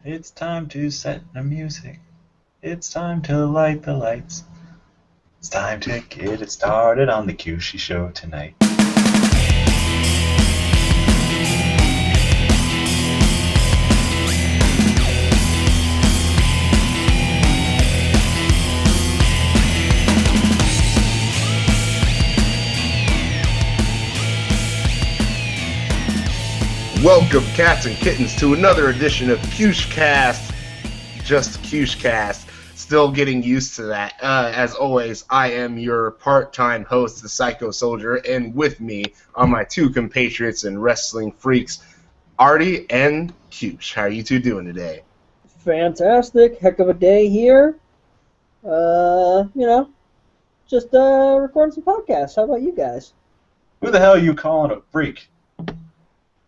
It's time to set the music. It's time to light the lights. It's time to get it started on the Cewsh show tonight. Welcome, cats and kittens, to another edition of Cewshcast. Just Cewshcast. Still getting used to that. As always, I am your part-time host, the Psycho Soldier, and with me are my two compatriots and wrestling freaks, Artie and Cewsh. How are you two doing today? Fantastic. Heck of a day here. Just recording some podcasts. How about you guys? Who the hell are you calling a freak?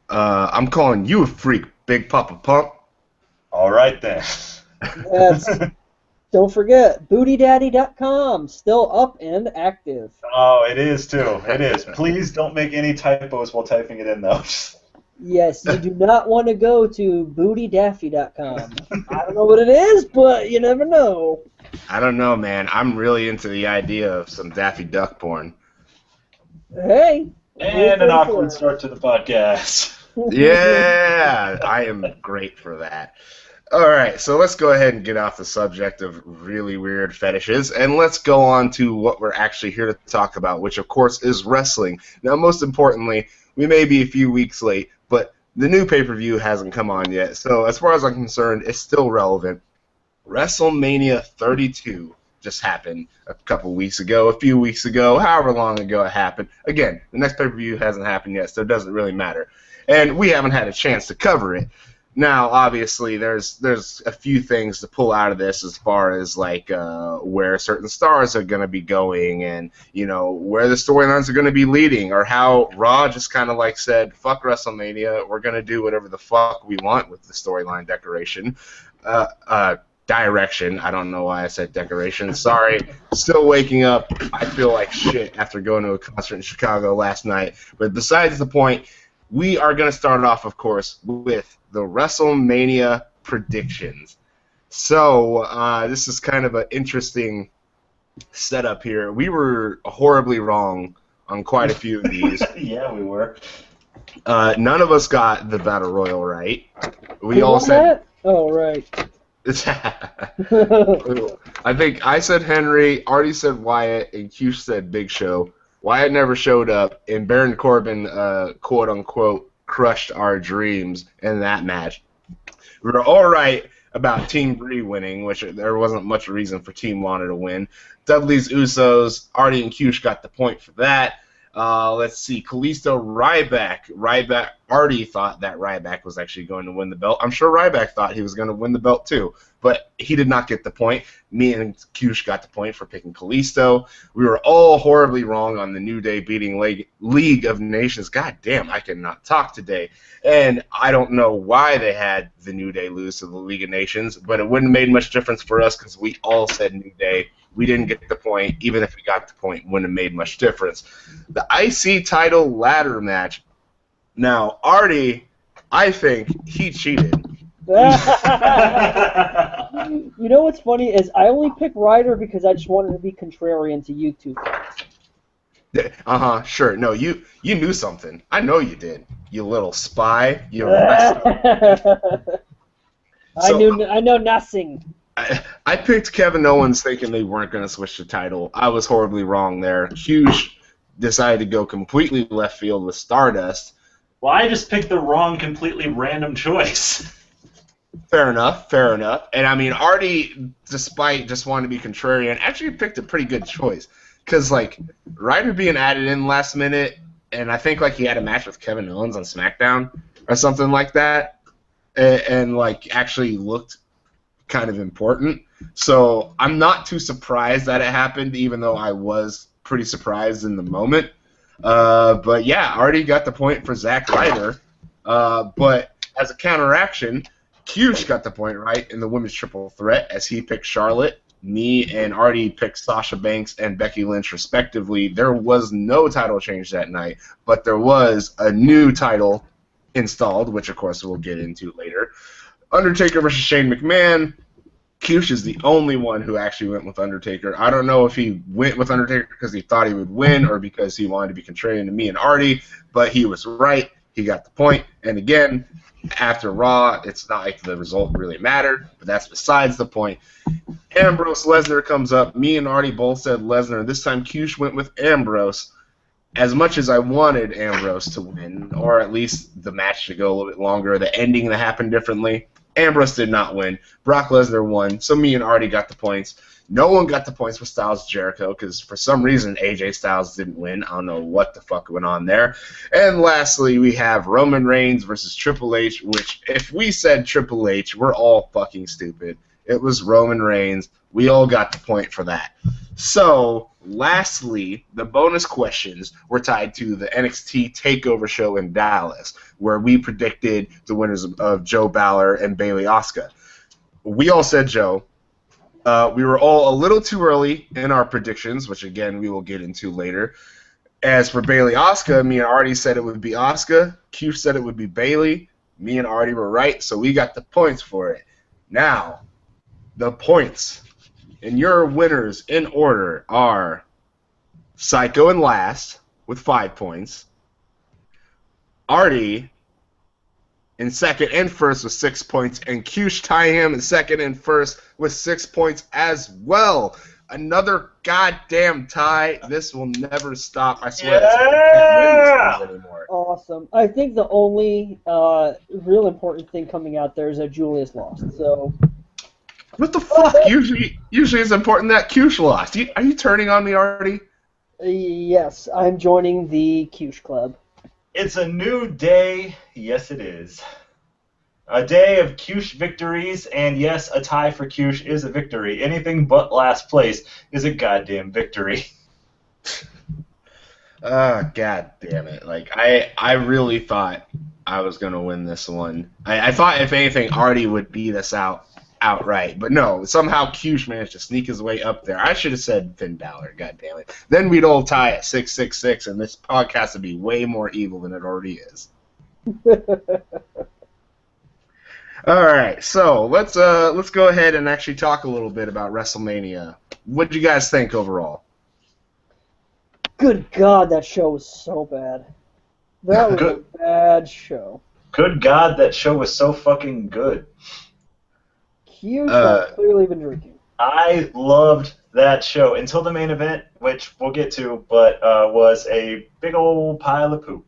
I'm calling you a freak, Big Papa Pump. All right, then. Yes. Don't forget, bootydaddy.com, still up and active. Oh, it is, too. It is. Please don't make any typos while typing it in, though. Yes, you do not want to go to bootydaffy.com. I don't know what it is, but you never know. I don't know, man. I'm really into the idea of some Daffy Duck porn. Hey. And an awkward start to the podcast. Yeah, I am great for that. All right, so let's go ahead and get off the subject of really weird fetishes, and let's go on to what we're actually here to talk about, which, of course, is wrestling. Now, most importantly, we may be a few weeks late, but the new pay-per-view hasn't come on yet, so as far as I'm concerned, it's still relevant. WrestleMania 32 just happened a couple weeks ago, a few weeks ago, however long ago it happened. Again, the next pay-per-view hasn't happened yet, so it doesn't really matter. And we haven't had a chance to cover it. Now, obviously, there's a few things to pull out of this as far as, like, where certain stars are going to be going and, you know, where the storylines are going to be leading, or how Raw just kind of, like, said, fuck WrestleMania, we're going to do whatever the fuck we want with the storyline direction. I don't know why I said decoration. Sorry. Still waking up. I feel like shit after going to a concert in Chicago last night. But besides the point, we are going to start off, of course, with the WrestleMania predictions. So this is kind of an interesting setup here. We were horribly wrong on quite a few of these. Yeah, we were. None of us got the Battle Royal right. We Who all won said... that? Oh, right. I think I said Henry, Artie said Wyatt, and Cewsh said Big Show. Wyatt never showed up, and Baron Corbin, quote-unquote, crushed our dreams in that match. We were all right about Team Bree winning, which there wasn't much reason for Team Lana to win. Dudley's Usos, Artie and Cewsh got the point for that. Let's see, Kalisto, Ryback. Artie thought that Ryback was actually going to win the belt. I'm sure Ryback thought he was going to win the belt too, but he did not get the point. Me and Cewsh got the point for picking Kalisto. We were all horribly wrong on the New Day beating League of Nations. God damn, I cannot talk today. And I don't know why they had the New Day lose to the League of Nations, but it wouldn't have made much difference for us because we all said New Day. We didn't get the point. Even if we got the point, it wouldn't have made much difference. The IC title ladder match. Now, Artie, I think he cheated. You know what's funny is I only picked Ryder because I just wanted to be contrarian to you two. Sure. No, you knew something. I know you did. You little spy. You I know nothing. I picked Kevin Owens thinking they weren't going to switch the title. I was horribly wrong there. Cewsh decided to go completely left field with Stardust. Well, I just picked the wrong, completely random choice. Fair enough. And I mean, Artie, despite just wanting to be contrarian, actually picked a pretty good choice. Because, like, Ryder being added in last minute, and I think, like, he had a match with Kevin Owens on SmackDown or something like that, and like, actually looked kind of important. So I'm not too surprised that it happened, even though I was pretty surprised in the moment. But yeah, Artie got the point for Zack Ryder. But as a counteraction, Cewsh got the point right in the women's triple threat as he picked Charlotte. Me and Artie picked Sasha Banks and Becky Lynch respectively. There was no title change that night, but there was a new title installed, which of course we'll get into later. Undertaker versus Shane McMahon. Cewsh is the only one who actually went with Undertaker. I don't know if he went with Undertaker because he thought he would win or because he wanted to be contrarian to me and Artie, but he was right. He got the point. And again, after Raw, it's not like the result really mattered, but that's besides the point. Ambrose Lesnar comes up. Me and Artie both said Lesnar. This time Cewsh went with Ambrose. As much as I wanted Ambrose to win, or at least the match to go a little bit longer, the ending to happen differently, Ambrose did not win. Brock Lesnar won, so me and Artie got the points. No one got the points with Styles Jericho, because for some reason AJ Styles didn't win. I don't know what the fuck went on there. And lastly, we have Roman Reigns versus Triple H, which if we said Triple H, we're all fucking stupid. It was Roman Reigns. We all got the point for that. So, lastly, the bonus questions were tied to the NXT Takeover show in Dallas, where we predicted the winners of Joe Balor and Bailey Asuka. We all said Joe. We were all a little too early in our predictions, which, again, we will get into later. As for Bailey Asuka, me and Artie said it would be Asuka. Cewsh said it would be Bailey. Me and Artie were right, so we got the points for it. Now, the points. And your winners in order are Psycho in last with 5 points, Artie in second and first with 6 points, and Cewsh tying him in second and first with 6 points as well. Another goddamn tie. This will never stop. I swear. Yeah! Can't win these anymore. Awesome. I think the only real important thing coming out there is that Julius lost. So. What the fuck? Usually it's important that Cewsh lost. Are you turning on me, Artie? Yes, I'm joining the Cewsh Club. It's a new day. Yes, it is. A day of Cewsh victories, and yes, a tie for Cewsh is a victory. Anything but last place is a goddamn victory. God damn it. Like, I really thought I was going to win this one. I thought, if anything, Artie would beat us outright. But no, somehow Cewsh managed to sneak his way up there. I should have said Finn Balor, god damn it. Then we'd all tie at 666, and this podcast would be way more evil than it already is. Alright, so let's go ahead and actually talk a little bit about WrestleMania. What did you guys think overall? Good God, that show was so bad. That was a bad show. Good God, that show was so fucking good. Cewsh has clearly been drinking. I loved that show until the main event, which we'll get to, but was a big old pile of poop.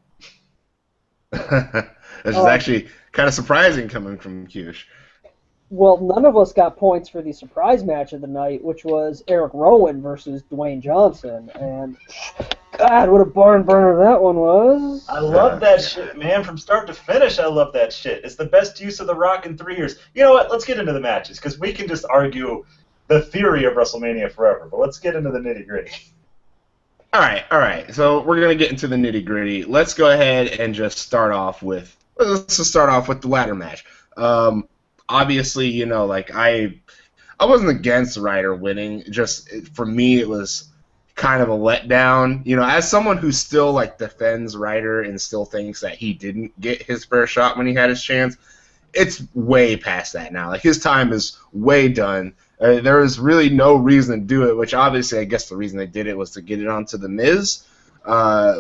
This is actually kind of surprising coming from Cewsh. Well, none of us got points for the surprise match of the night, which was Eric Rowan versus Dwayne Johnson, and God, what a barn burner that one was. I love that shit, man. From start to finish, I love that shit. It's the best use of The Rock in 3 years. You know what? Let's get into the matches, because we can just argue the theory of WrestleMania forever, but let's get into the nitty-gritty. All right. So we're going to get into the nitty-gritty. Let's go ahead and just start off with the ladder match. Obviously, you know, like I wasn't against Ryder winning. Just for me, it was kind of a letdown. You know, as someone who still like defends Ryder and still thinks that he didn't get his fair shot when he had his chance, it's way past that now. Like, his time is way done. There was really no reason to do it, which obviously I guess the reason they did it was to get it onto The Miz,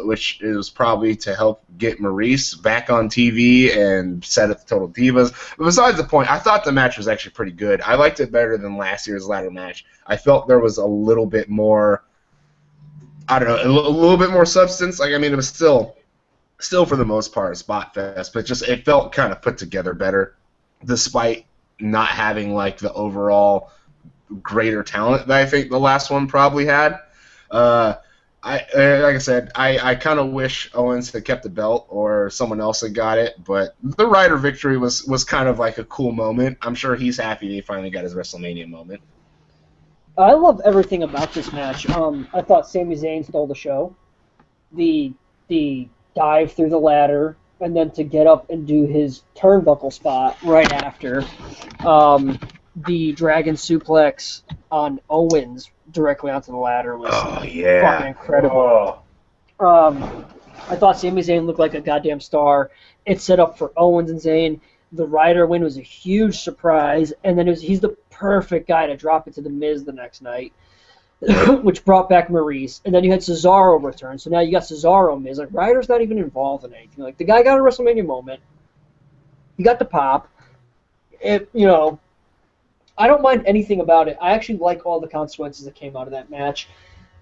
which is probably to help get Maurice back on TV and set up the Total Divas. But besides the point, I thought the match was actually pretty good. I liked it better than last year's ladder match. I felt there was a little bit more, I don't know, a little bit more substance. Like, I mean, it was still for the most part a spot fest, but just it felt kind of put together better, despite not having like the overall greater talent that I think the last one probably had. Like I said, I kind of wish Owens had kept the belt or someone else had got it, but the Ryder victory was kind of like a cool moment. I'm sure he's happy he finally got his WrestleMania moment. I love everything about this match. I thought Sami Zayn stole the show. The dive through the ladder, and then to get up and do his turnbuckle spot right after. The Dragon Suplex on Owens directly onto the ladder was fucking incredible. I thought Sami Zayn looked like a goddamn star. It set up for Owens and Zayn. The Ryder win was a huge surprise, and then he's the perfect guy to drop it to The Miz the next night, which brought back Maurice. And then you had Cesaro return, so now you got Cesaro, Miz. Like, Ryder's not even involved in anything. Like, the guy got a WrestleMania moment. He got the pop. I don't mind anything about it. I actually like all the consequences that came out of that match.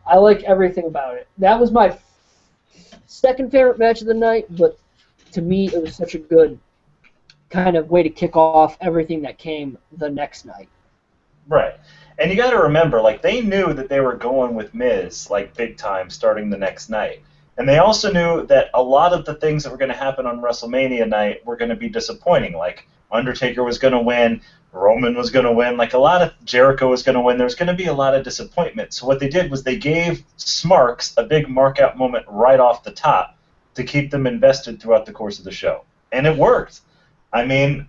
I like everything about it. That was my second favorite match of the night, but to me, it was such a good kind of way to kick off everything that came the next night. Right. And you got to remember, like, they knew that they were going with Miz, like, big time starting the next night. And they also knew that a lot of the things that were going to happen on WrestleMania night were going to be disappointing. Like, Undertaker was going to win, Roman was going to win, like, a lot of Jericho was going to win. There was going to be a lot of disappointment. So what they did was they gave Smarks a big mark-out moment right off the top to keep them invested throughout the course of the show. And it worked. I mean,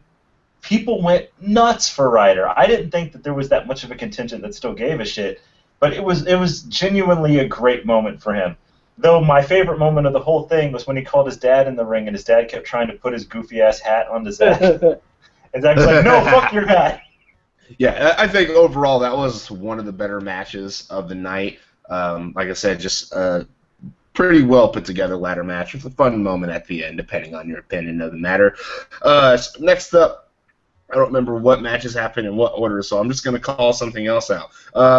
people went nuts for Ryder. I didn't think that there was that much of a contingent that still gave a shit, but it was genuinely a great moment for him. Though my favorite moment of the whole thing was when he called his dad in the ring and his dad kept trying to put his goofy-ass hat on Zach. And Zach was like, no, fuck your hat. Yeah, I think overall that was one of the better matches of the night. Like I said, just pretty well put together ladder match with a fun moment at the end, depending on your opinion of the matter. So next up, I don't remember what matches happened in what order, so I'm just going to call something else out.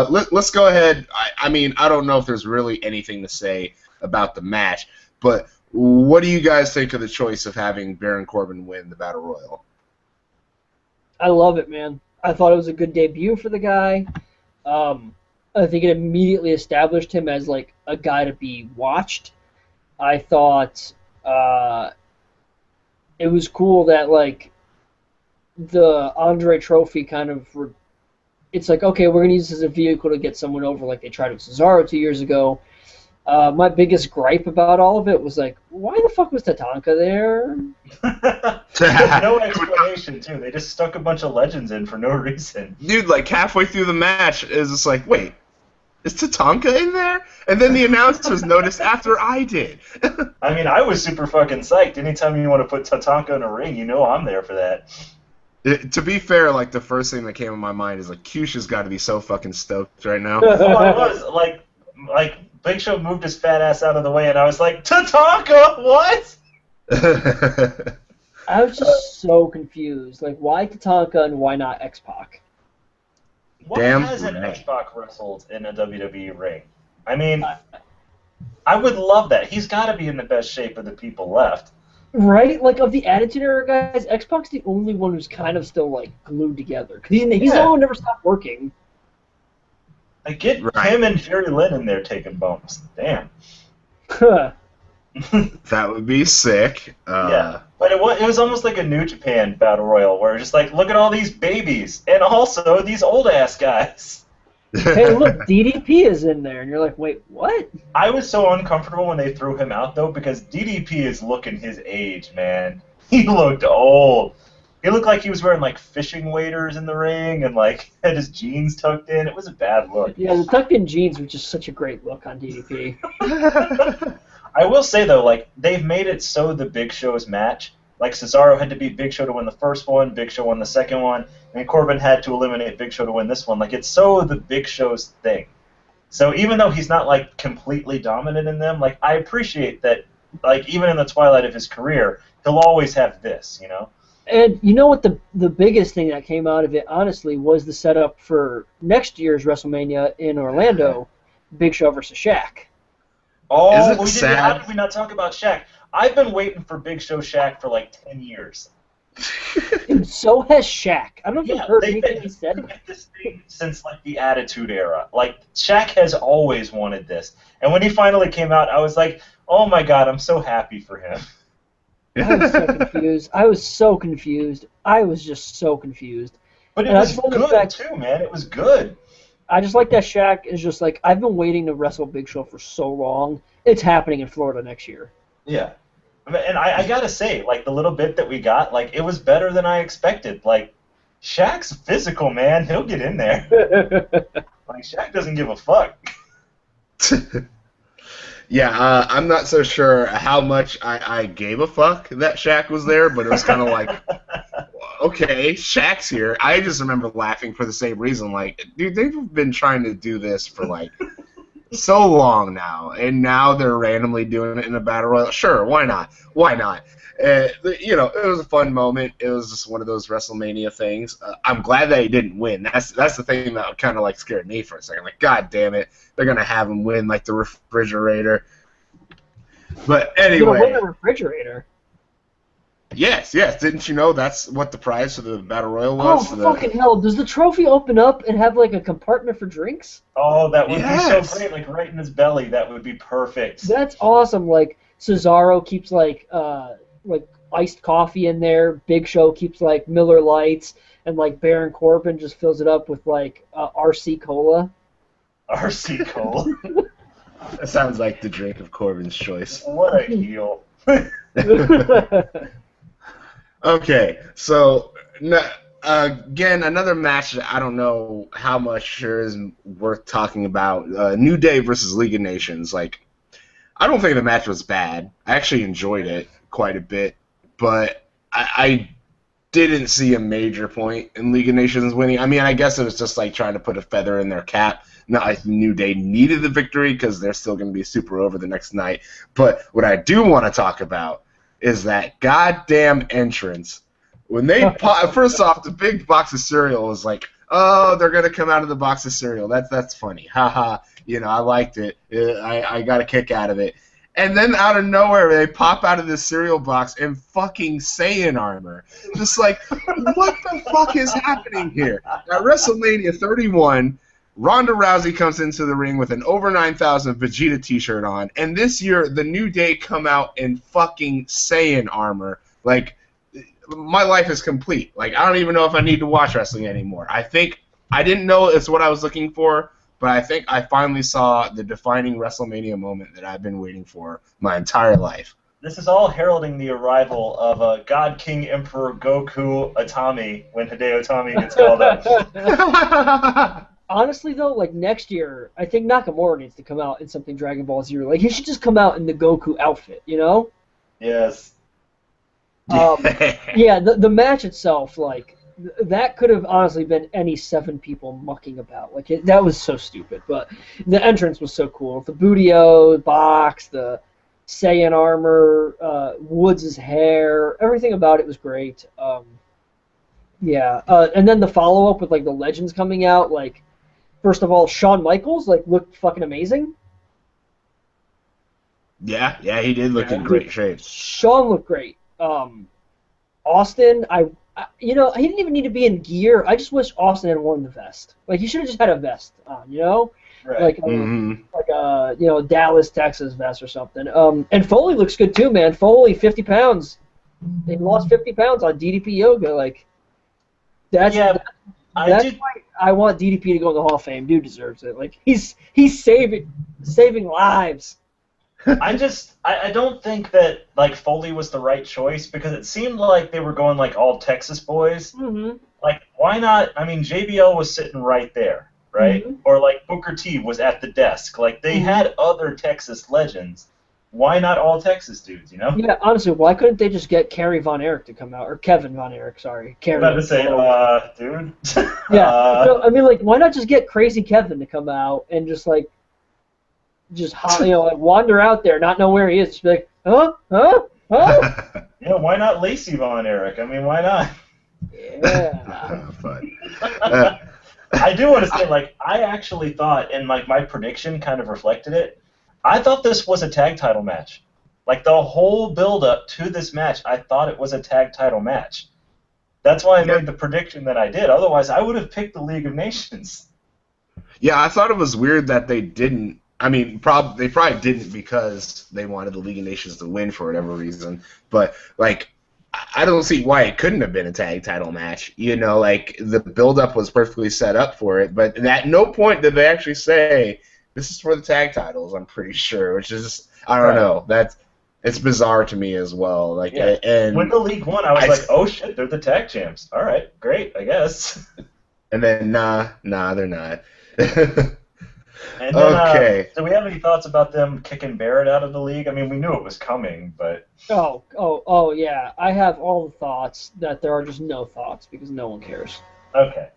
Let's go ahead. I mean, I don't know if there's really anything to say about the match, but what do you guys think of the choice of having Baron Corbin win the Battle Royal? I love it, man. I thought it was a good debut for the guy. I think it immediately established him as, like, a guy to be watched. I thought it was cool that, like, the Andre Trophy kind of... It's like, okay, we're going to use this as a vehicle to get someone over like they tried with Cesaro 2 years ago. My biggest gripe about all of it was, like, why the fuck was Tatanka there? There's no explanation, too. They just stuck a bunch of legends in for no reason. Dude, like, halfway through the match, is just like, wait, is Tatanka in there? And then the announcers noticed after I did. I mean, I was super fucking psyched. Anytime you want to put Tatanka in a ring, you know I'm there for that. To be fair, like, the first thing that came in my mind is, like, Cewsh has got to be so fucking stoked right now. Well, I was, like, Big Show moved his fat ass out of the way, and I was like, Tatanka, what? I was just so confused. Like, why Tatanka and why not X-Pac? Why hasn't X-Pac wrestled in a WWE ring? I mean, I would love that. He's got to be in the best shape of the people left. Right? Like, of the Attitude Era guys, X-Pac's the only one who's kind of still, like, glued together. Because he's the one who never stopped working. Like, get him and Jerry Lynn in there taking bumps. Damn. That would be sick. Yeah, but it was almost like a New Japan Battle Royal, where it's just like, look at all these babies, and also these old-ass guys. Hey, look, DDP is in there, and you're like, wait, what? I was so uncomfortable when they threw him out, though, because DDP is looking his age, man. He looked old. He looked like he was wearing, like, fishing waders in the ring and, like, had his jeans tucked in. It was a bad look. Yeah, the tucked-in jeans were just such a great look on DDP. I will say, though, like, they've made it so the Big Show's match, like, Cesaro had to beat Big Show to win the first one, Big Show won the second one, and Corbin had to eliminate Big Show to win this one. Like, it's so the Big Show's thing. So even though he's not, like, completely dominant in them, like, I appreciate that, like, even in the twilight of his career, he'll always have this, you know? And you know what the biggest thing that came out of it, honestly, was the setup for next year's WrestleMania in Orlando, Big Show versus Shaq. Oh, how did we not talk about Shaq? I've been waiting for Big Show Shaq for like 10 years. And so has Shaq. I don't know if you've heard anything he said. They've been this thing since like the Attitude Era. Like, Shaq has always wanted this. And when he finally came out, I was like, oh my god, I'm so happy for him. I was so confused. I was so confused. I was just so confused. But it was good, too, man. It was good. I just like that Shaq is just like, I've been waiting to wrestle Big Show for so long. It's happening in Florida next year. Yeah. And I gotta say, like, the little bit that we got, like, it was better than I expected. Like, Shaq's physical, man. He'll get in there. Like, Shaq doesn't give a fuck. Yeah, I'm not so sure how much I gave a fuck that Shaq was there, but it was kind of like, okay, Shaq's here. I just remember laughing for the same reason. Like, dude, they've been trying to do this for, like, so long now, and now they're randomly doing it in a battle royal. Sure, why not? Why not? You know, it was a fun moment. It was just one of those WrestleMania things. I'm glad that he didn't win. That's the thing that kind of like scared me for a second. Like, God damn it, they're gonna have him win like the refrigerator. But anyway, You're gonna win the refrigerator. Yes. Didn't you know that's what the prize for the battle royal was? Oh, fucking hell. Does the trophy open up and have, like, a compartment for drinks? Oh, that would be so great, like, right in his belly. That would be perfect. That's awesome. Like, Cesaro keeps, like iced coffee in there. Big Show keeps, like, Miller Lights. And, like, Baron Corbin just fills it up with, like, RC Cola. RC Cola? That sounds like the drink of Corbin's choice. What a heel. Okay, so again, another match that I don't know how much sure is worth talking about. New Day versus League of Nations. Like, I don't think the match was bad. I actually enjoyed it quite a bit, but I didn't see a major point in League of Nations winning. I mean, I guess it was just like trying to put a feather in their cap. Not like New Day needed the victory because they're still going to be super over the next night. But what I do want to talk about is that goddamn entrance. When they first off, the big box of cereal was like, oh, they're gonna come out of the box of cereal. That's funny, haha. You know, I liked it. I got a kick out of it. And then out of nowhere, they pop out of this cereal box in fucking Saiyan armor. Just like, what the fuck is happening here? At WrestleMania 31. Ronda Rousey comes into the ring with an over 9,000 Vegeta t-shirt on, and this year the New Day come out in fucking Saiyan armor. Like, my life is complete. Like, I don't even know if I need to watch wrestling anymore. I think I didn't know it's what I was looking for, but I think I finally saw the defining WrestleMania moment that I've been waiting for my entire life. This is all heralding the arrival of God King Emperor Goku Atami when Hideo Itami gets called up. Honestly, though, like, next year, I think Nakamura needs to come out in something Dragon Ball Z. Like, he should just come out in the Goku outfit, you know? Yes. Yeah, the match itself, like, that could have honestly been any 7 people mucking about. Like, that was so stupid. But the entrance was so cool. The Bootio box, the Saiyan armor, Woods' hair, everything about it was great. Yeah, and then the follow-up with, like, the legends coming out, like, first of all, Shawn Michaels, like, looked fucking amazing. Yeah, he did look in great shape. Shawn looked great. Austin, you know, he didn't even need to be in gear. I just wish Austin had worn the vest. Like, he should have just had a vest on, you know? Right. Like a you know, Dallas, Texas vest or something. And Foley looks good too, man. Foley, 50 pounds. They lost 50 pounds on DDP Yoga. Like, that's why I want DDP to go in the Hall of Fame. Dude deserves it. Like, he's saving lives. I don't think that, like, Foley was the right choice because it seemed like they were going, like, all Texas boys. Mm-hmm. Like, why not? I mean, JBL was sitting right there, right? Mm-hmm. Or, like, Booker T was at the desk. Like, they had other Texas legends. Why not all Texas dudes, you know? Yeah, honestly, why couldn't they just get Kerry Von Erich to come out? Or Kevin Von Erich, sorry. Kerry. I'm about to say, dude. Yeah. No, I mean, like, why not just get Crazy Kevin to come out and just, like, you know, like, wander out there, not know where he is, just be like, huh? Yeah, why not Lacey Von Erich? I mean, why not? Yeah. Fun. I do want to say, like, I actually thought, and like my prediction kind of reflected it, I thought this was a tag title match. Like, the whole build-up to this match, I thought it was a tag title match. That's why I made the prediction that I did. Otherwise, I would have picked the League of Nations. Yeah, I thought it was weird that they didn't. I mean, they probably didn't because they wanted the League of Nations to win for whatever reason. But, like, I don't see why it couldn't have been a tag title match. You know, like, the build-up was perfectly set up for it. But at no point did they actually say, this is for the tag titles, I'm pretty sure. Which is just, I don't know. It's bizarre to me as well. Like, yeah. And when the league won, I was like, oh, shit, they're the tag champs. All right, great, I guess. And then, nah, they're not. And then, Okay. do we have any thoughts about them kicking Barrett out of the league? I mean, we knew it was coming, but Oh, yeah. I have all the thoughts that there are just no thoughts because no one cares. okay.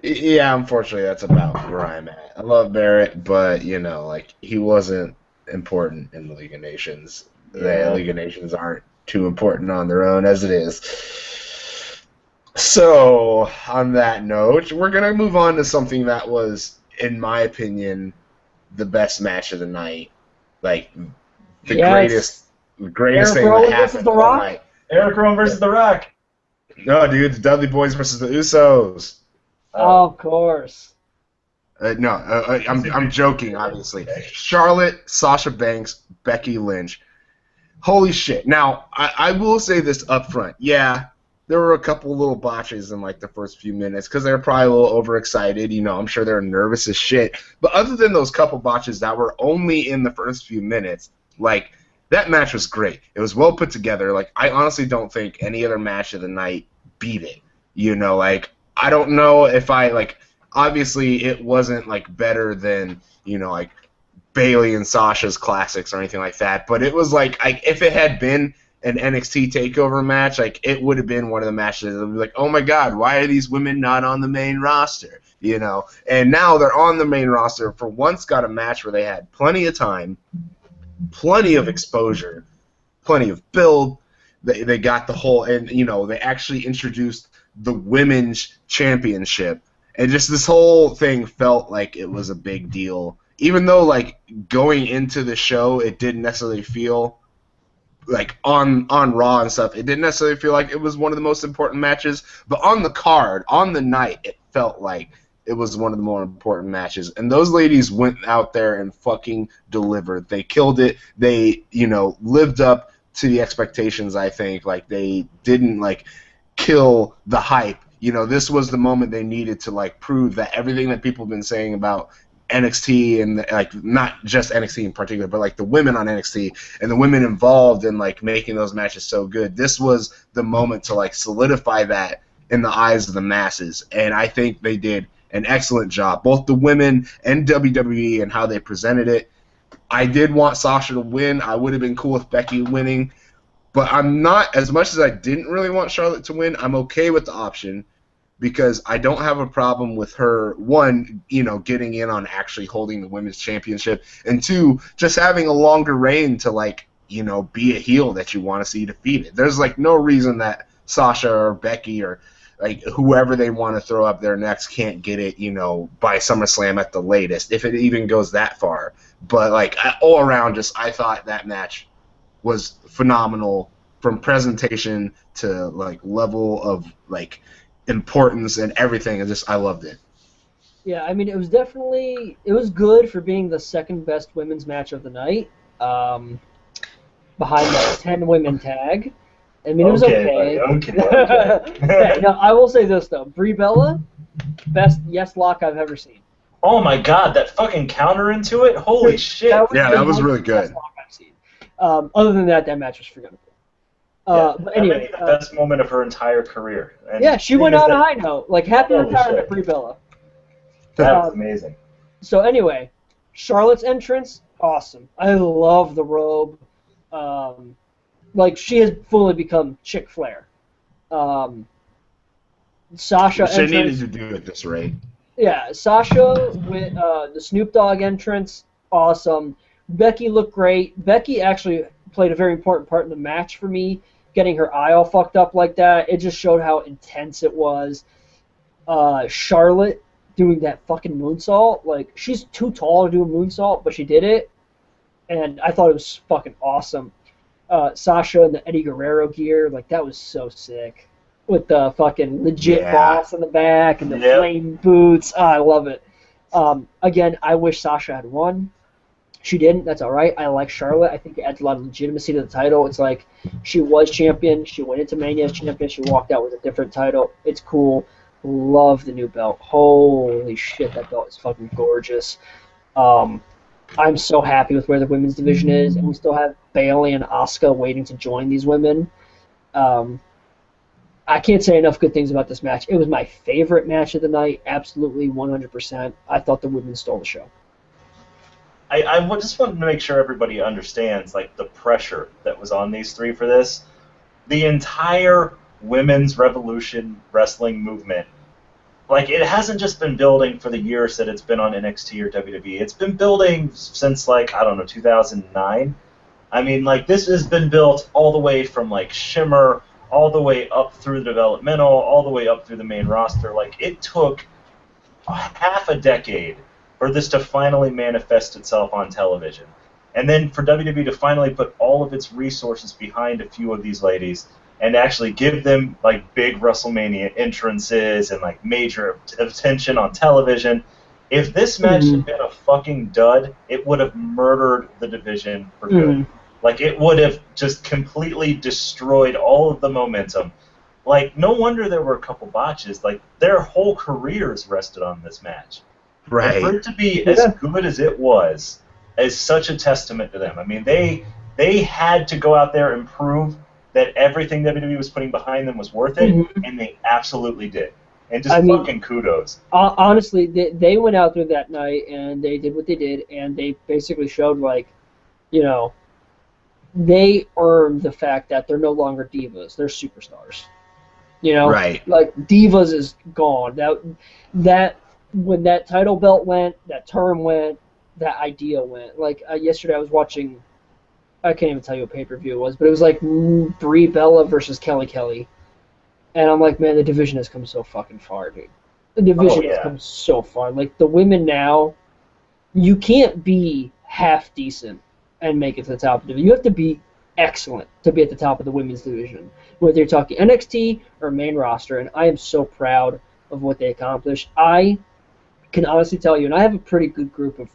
Yeah, unfortunately, that's about where I'm at. I love Barrett, but like he wasn't important in the League of Nations. Yeah. The League of Nations aren't too important on their own as it is. So, on that note, we're gonna move on to something that was, in my opinion, the best match of the night. Like the greatest Eric thing Rowan that versus happened The all Rock? night. Eric Rowan versus The Rock. No, dude, the Dudley Boys versus the Usos. Oh, of course. No, I'm joking, obviously. Charlotte, Sasha Banks, Becky Lynch. Holy shit. Now, I will say this up front. Yeah, there were a couple little botches in like the first few minutes because they were probably a little overexcited. I'm sure they're nervous as shit. But other than those couple botches that were only in the first few minutes, like, that match was great. It was well put together. Like, I honestly don't think any other match of the night beat it. Like, I don't know if obviously it wasn't like better than, like Bayley and Sasha's classics or anything like that, but it was like if it had been an NXT Takeover match, like it would have been one of the matches that would be like, oh my god, why are these women not on the main roster? And now they're on the main roster. For once, got a match where they had plenty of time, plenty of exposure, plenty of build. They got the whole, and they actually introduced the women's championship, and just this whole thing felt like it was a big deal. Even though, like, going into the show, it didn't necessarily feel like on Raw and stuff, it didn't necessarily feel like it was one of the most important matches, but on the card, on the night, it felt like it was one of the more important matches. And those ladies went out there and fucking delivered. They killed it. They, lived up to the expectations, I think. Like, they didn't, like, kill the hype. This was the moment they needed to, like, prove that everything that people have been saying about NXT and, like, not just NXT in particular, but, like, the women on NXT and the women involved in, like, making those matches so good. This was the moment to, like, solidify that in the eyes of the masses. And I think they did an excellent job, both the women and WWE, and how they presented it. I did want Sasha to win. I would have been cool with Becky winning. But I'm not, as much as I didn't really want Charlotte to win, I'm okay with the option because I don't have a problem with her, one, getting in on actually holding the women's championship, and two, just having a longer reign to, like, be a heel that you want to see defeated. There's, like, no reason that Sasha or Becky or, like, whoever they want to throw up there next can't get it, by SummerSlam at the latest, if it even goes that far. But, like, all around, I thought that match was phenomenal from presentation to, like, level of, like, importance and everything. I loved it. Yeah, I mean, it was good for being the second best women's match of the night, behind that 10 women tag. I mean, it was okay. Okay. No, I will say this, though. Brie Bella, best yes lock I've ever seen. Oh my god, that fucking counter into it? Holy shit. That was really good. Best lock I've seen. Other than that match was forgettable. But anyway, the best moment of her entire career. And yeah, she went on a high note. Like, happy retirement, Brie Bella. That was amazing. So anyway, Charlotte's entrance, awesome. I love the robe. Like, she has fully become Chick Flair. Sasha she entrance, needed to do it at this rate. Yeah, Sasha with the Snoop Dogg entrance, awesome. Becky looked great. Becky actually played a very important part in the match for me, getting her eye all fucked up like that. It just showed how intense it was. Charlotte doing that fucking moonsault, like, she's too tall to do a moonsault, but she did it, and I thought it was fucking awesome. Sasha and the Eddie Guerrero gear, like, that was so sick. With the fucking legit boss in the back and the flame boots. Oh, I love it. Again, I wish Sasha had won. She didn't. That's all right. I like Charlotte. I think it adds a lot of legitimacy to the title. It's like she was champion. She went into Mania as champion. She walked out with a different title. It's cool. Love the new belt. Holy shit, that belt is fucking gorgeous. I'm so happy with where the women's division is, and we still have Bayley and Asuka waiting to join these women. I can't say enough good things about this match. It was my favorite match of the night, absolutely 100%. I thought the women stole the show. I just wanted to make sure everybody understands like the pressure that was on these three for this. The entire women's revolution wrestling movement, like it hasn't just been building for the years that it's been on NXT or WWE. It's been building since like, I don't know, 2009. I mean, like this has been built all the way from like Shimmer, all the way up through the developmental, all the way up through the main roster. Like it took half a decade for this to finally manifest itself on television. And then for WWE to finally put all of its resources behind a few of these ladies and actually give them like big WrestleMania entrances and like major attention on television. If this match had been a fucking dud, it would have murdered the division for good. Like it would have just completely destroyed all of the momentum. Like no wonder there were a couple botches. Like their whole careers rested on this match. Right. And for it to be as good as it was is such a testament to them. I mean, they had to go out there and prove that everything WWE was putting behind them was worth it, and they absolutely did. And just fucking kudos. Honestly, they went out there that night, and they did what they did, and they basically showed, like, you know, they earned the fact that they're no longer divas. They're superstars. You know? Right. Like, divas is gone. That when that title belt went, that term went, that idea went. Like, yesterday I was watching, I can't even tell you what pay-per-view it was, but it was like Brie Bella versus Kelly. And I'm like, man, the division has come so fucking far, dude. The division has come so far. Like, the women now, you can't be half decent and make it to the top of the division. You have to be excellent to be at the top of the women's division, whether you're talking NXT or main roster, and I am so proud of what they accomplished. I can honestly tell you, and I have a pretty good group of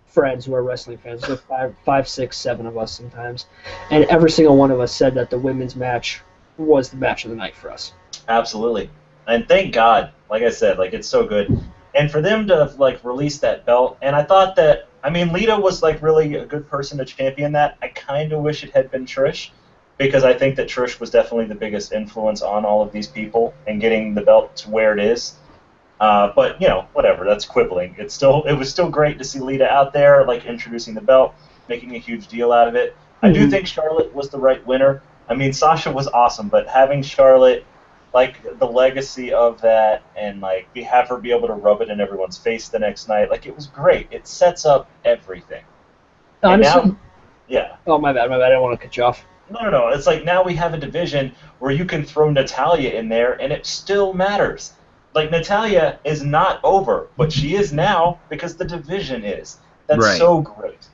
friends who are wrestling fans. There's like five, six, seven of us sometimes, and every single one of us said that the women's match was the match of the night for us. Absolutely, and thank God. Like I said, like it's so good, and for them to like release that belt, and I thought that, I mean, Lita was like really a good person to champion that. I kind of wish it had been Trish, because I think that Trish was definitely the biggest influence on all of these people and getting the belt to where it is. But, you know, whatever, that's quibbling. It was still great to see Lita out there, like, introducing the belt, making a huge deal out of it. I do think Charlotte was the right winner. I mean, Sasha was awesome, but having Charlotte, like, the legacy of that and, like, have her be able to rub it in everyone's face the next night, like, it was great. It sets up everything. Honestly, yeah. Oh, my bad. I didn't want to cut you off. No. It's like now we have a division where you can throw Natalya in there, and it still matters. Like, Natalya is not over, but she is now because the division is. That's so great.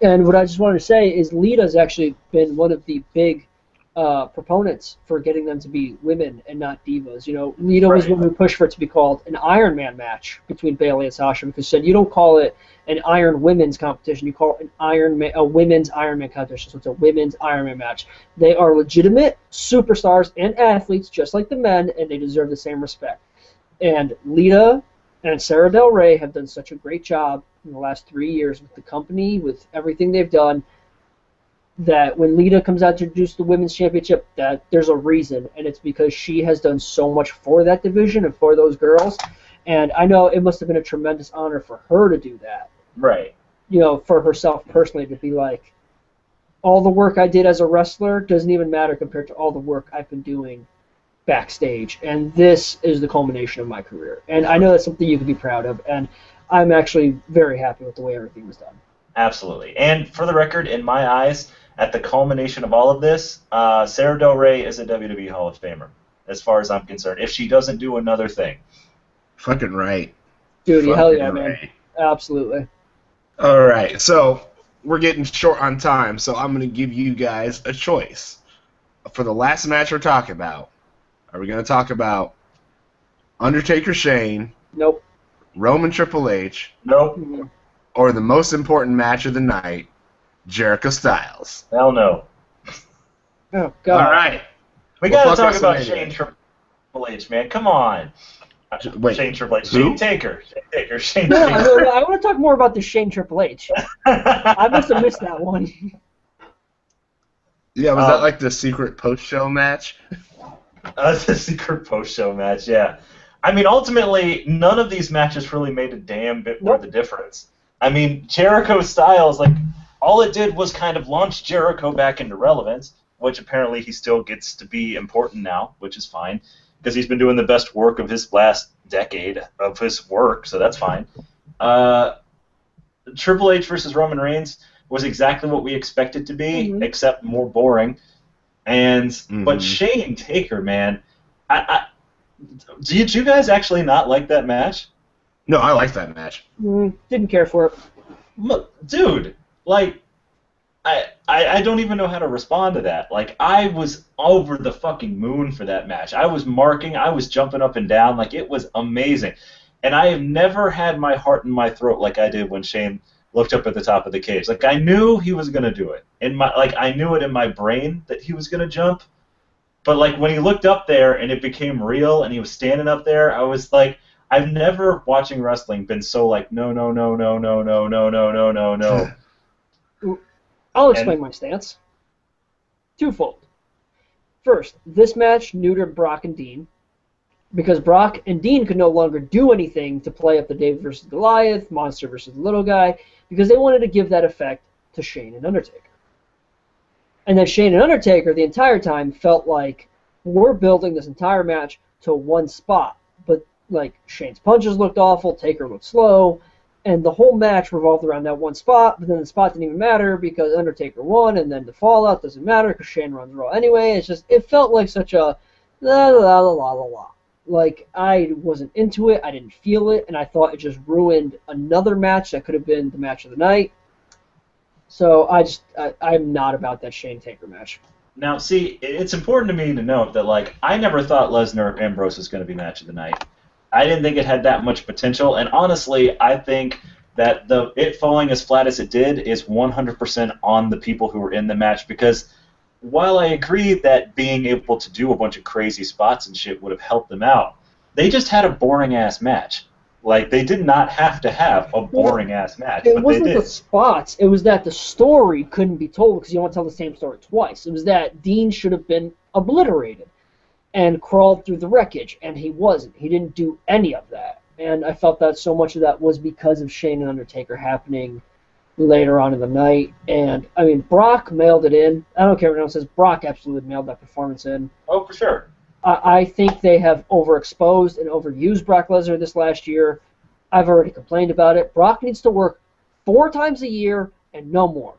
And what I just wanted to say is Lita's actually been one of the big proponents for getting them to be women and not divas. You know, Lita was one who pushed for it to be called an Iron Man match between Bayley and Sasha, because she said you don't call it an Iron Women's competition, you call it a women's Iron Man competition, so it's a women's Iron Man match. They are legitimate superstars and athletes just like the men, and they deserve the same respect. And Lita and Sarah Del Rey have done such a great job in the last 3 years with the company, with everything they've done, that when Lita comes out to introduce the Women's Championship, that there's a reason, and it's because she has done so much for that division and for those girls. And I know it must have been a tremendous honor for her to do that. Right. You know, for herself personally, to be like, all the work I did as a wrestler doesn't even matter compared to all the work I've been doing backstage, and this is the culmination of my career. And I know that's something you can be proud of, and I'm actually very happy with the way everything was done. Absolutely. And for the record, in my eyes, at the culmination of all of this, Sarah Del Rey is a WWE Hall of Famer, as far as I'm concerned, if she doesn't do another thing. Fucking right. Dude, hell yeah, man. Absolutely. All right, so we're getting short on time, so I'm going to give you guys a choice. For the last match we're talking about, are we going to talk about Undertaker Shane? Nope. Roman Triple H? Nope. Or the most important match of the night, Jericho Styles? Hell no. Oh, God. All right. We got to talk about Shane Triple H, man. Come on. Wait, Shane Triple H. who? Shane Taker. Shane No, Taker. I want to talk more about the Shane Triple H. I must have missed that one. Yeah, was that like the secret post-show match? The secret post-show match, yeah. I mean, ultimately, none of these matches really made a damn bit more Nope. the difference. I mean, Jericho Styles, like, all it did was kind of launch Jericho back into relevance, which apparently he still gets to be important now, which is fine, because he's been doing the best work of his last decade of his work, so that's fine. Triple H versus Roman Reigns was exactly what we expected to be, except more boring. And but Shane Taker, man, did you guys actually not like that match? No, I like that match. Didn't care for it. Look, dude, like, I don't even know how to respond to that. Like, I was over the fucking moon for that match. I was marking, I was jumping up and down, like, it was amazing. And I have never had my heart in my throat like I did when Shane looked up at the top of the cage. Like, I knew he was gonna do it. I knew it in my brain that he was gonna jump. But like when he looked up there and it became real and he was standing up there, I was like, I've never watching wrestling been so like no no no no no no no no no no no. I'll explain my stance. Twofold. First, this match neutered Brock and Dean because Brock and Dean could no longer do anything to play up the David versus Goliath, Monster versus the Little Guy, because they wanted to give that effect to Shane and Undertaker. And then Shane and Undertaker the entire time felt like we're building this entire match to one spot. But like Shane's punches looked awful, Taker looked slow, and the whole match revolved around that one spot, but then the spot didn't even matter because Undertaker won, and then the fallout doesn't matter because Shane runs Raw anyway. It's just, it felt like such a la la la la la la. Like, I wasn't into it, I didn't feel it, and I thought it just ruined another match that could have been the match of the night. So I'm not about that Shane Taker match. Now, see, it's important to me to note that, like, I never thought Lesnar Ambrose was going to be match of the night. I didn't think it had that much potential, and honestly, I think that it falling as flat as it did is 100% on the people who were in the match, because while I agree that being able to do a bunch of crazy spots and shit would have helped them out, they just had a boring-ass match. Like, they did not have to have a boring-ass match, It but wasn't they did. the spots. It was that the story couldn't be told because you don't want to tell the same story twice. It was that Dean should have been obliterated and crawled through the wreckage, and he wasn't. He didn't do any of that. And I felt that so much of that was because of Shane and Undertaker happening later on in the night. And, I mean, Brock mailed it in. I don't care what anyone says. Brock absolutely mailed that performance in. Oh, for sure. I think they have overexposed and overused Brock Lesnar this last year. I've already complained about it. Brock needs to work 4 times a year and no more.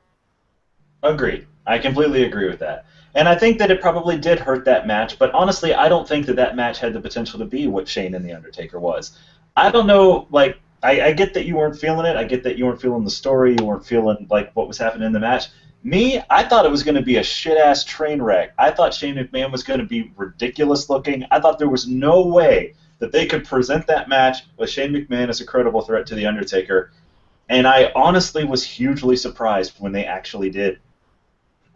Agreed. I completely agree with that. And I think that it probably did hurt that match, but honestly, I don't think that match had the potential to be what Shane and The Undertaker was. I don't know, like, I get that you weren't feeling it. I get that you weren't feeling the story. You weren't feeling, like, what was happening in the match. Me, I thought it was going to be a shit-ass train wreck. I thought Shane McMahon was going to be ridiculous looking. I thought there was no way that they could present that match with Shane McMahon as a credible threat to The Undertaker. And I honestly was hugely surprised when they actually did.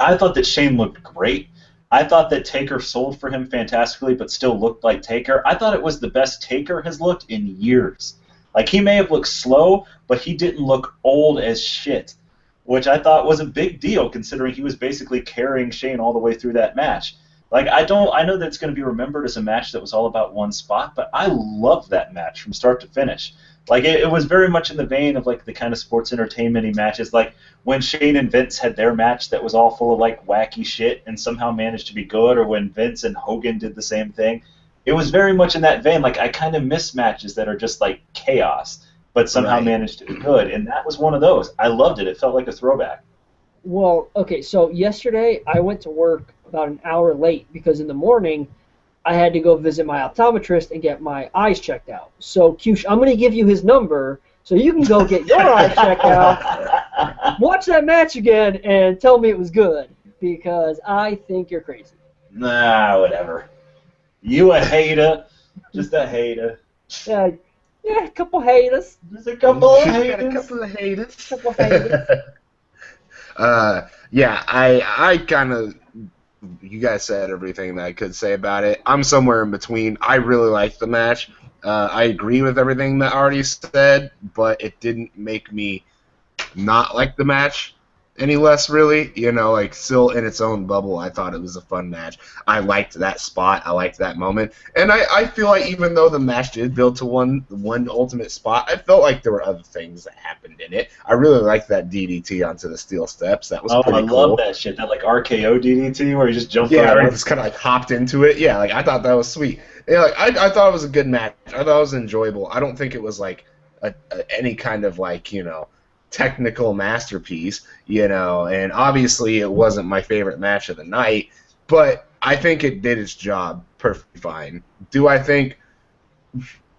I thought that Shane looked great. I thought that Taker sold for him fantastically but still looked like Taker. I thought it was the best Taker has looked in years. Like, he may have looked slow, but he didn't look old as shit, which I thought was a big deal considering he was basically carrying Shane all the way through that match. Like, I know that it's going to be remembered as a match that was all about one spot, but I loved that match from start to finish. Like, it was very much in the vein of, like, the kind of sports entertainment-y matches, like when Shane and Vince had their match that was all full of, like, wacky shit and somehow managed to be good, or when Vince and Hogan did the same thing. It was very much in that vein. Like, I kind of miss matches that are just, like, chaos, but somehow managed to be good, and that was one of those. I loved it. It felt like a throwback. Well, okay, so yesterday I went to work about an hour late because in the morning I had to go visit my optometrist and get my eyes checked out. So, Cewsh, I'm going to give you his number so you can go get your eyes checked out, watch that match again, and tell me it was good because I think you're crazy. Nah, whatever. You a hater. Just a hater. Yeah, a couple haters. Just a couple of haters. Got a couple of haters. Couple haters. Yeah, I kind of, you guys said everything that I could say about it. I'm somewhere in between. I really liked the match. I agree with everything that Artie said, but it didn't make me not like the match. any less, really. You know, like, still in its own bubble, I thought it was a fun match. I liked that spot. I liked that moment. And I feel like even though the match did build to one ultimate spot, I felt like there were other things that happened in it. I really liked that DDT onto the steel steps. That was pretty cool. I love that shit. That, like, RKO DDT where he just jumped Yeah, right where he up. just kind of, like, hopped into it. Yeah, like, I thought that was sweet. Yeah, like, I thought it was a good match. I thought it was enjoyable. I don't think it was, like, any kind of, like, you know, technical masterpiece, you know, and obviously it wasn't my favorite match of the night, but I think it did its job perfectly fine. Do I think